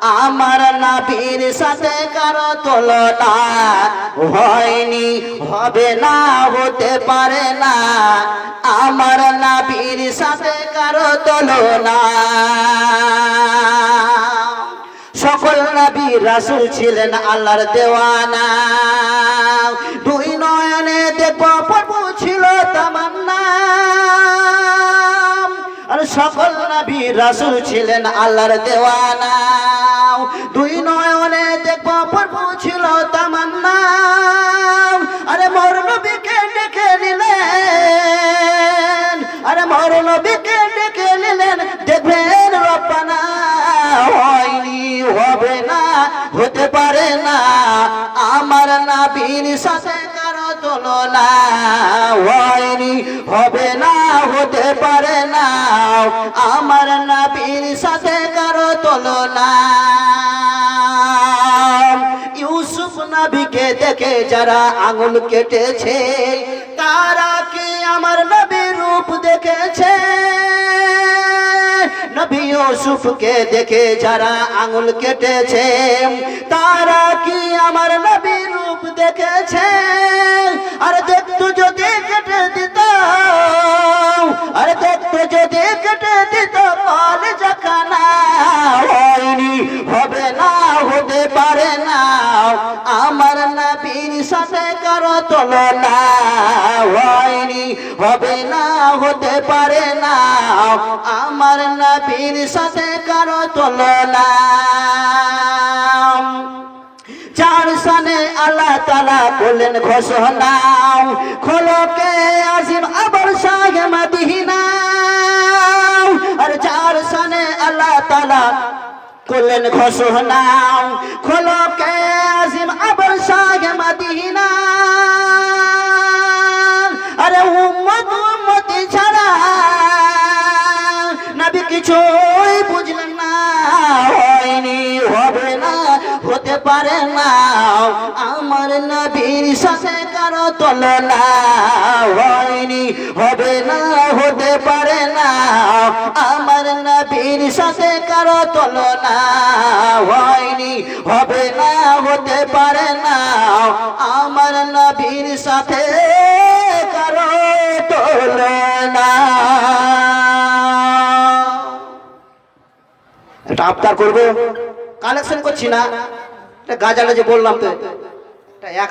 আমার নবীর সাথে কারো তুলনা হয়নি, হবে না, হতে পারে না। আমার নবীর সাথে কারো তুলনা। সকল নবী রাসূল ছিলেন আল্লাহর দেওয়ানা। দুই নয়নে দেখব প্রভু ছিল তামান্না। আর সকল নবী রাসূল ছিলেন আল্লাহর দেওয়ানা। দুই নয়নে দেখব প্রভু ছিল তামান্না। আরে মোর নবীকে ডেকে নিলেন, আরে মোর নবীকে ডেকে নিলেন, দেখবেন রব্বানা। হয়নি, হবে না, হতে পারে না। আমার নবীর সাথে কারো তুলনা হয়নি, হবে না, হতে পারে না। আমার নবীর সাথে কারো তুলনা। ইউসুফ নবীকে দেখে যারা আঙুল কেটেছে, তারা কি আমার নবীর রূপ দেখেছে? নবী ইউসুফকে দেখে যারা আঙুল কেটেছে, তারা কি আমার নবীর রূপ দেখেছে? আর দেখতো যদি কেটে দিত, আরে দেখতো যদি কেটে দিত কলেজা খানা। হয়নি, হবে না, হতে পারে না। আমার নবীর সাথে কারো তুলনা হয়নি, হবে না, হতে পারে না। আমার নবীর সাথে কারো তুলনা। চার সানে আল্লাহ তাআলা বললেন ঘোষণা, খোলকে আজিম আবার শাহে মদিনা। আর চার সানে আল্লাহ তাআলা করলেন ঘোষণা, খোলকে আজিম আবার শাহে মদিনা। আরে উম্মত উম্মতি ছাড়া নবী কিছুই বুঝলেন না। হয়নি, হবে না, হতে পারে না। আমার নবীর সাথে কারো তুলনা হয়নি, হবে না, হতে পারে না। আমার নবীর সাথে কারো তুলনা হয়নি, হবে না, হতে পারে না। আমার নবীর সাথে কারো তুলনা। এটা আবদার করবো, কালেকশন করছি না। গাজাটা যে বললাম তো, এটা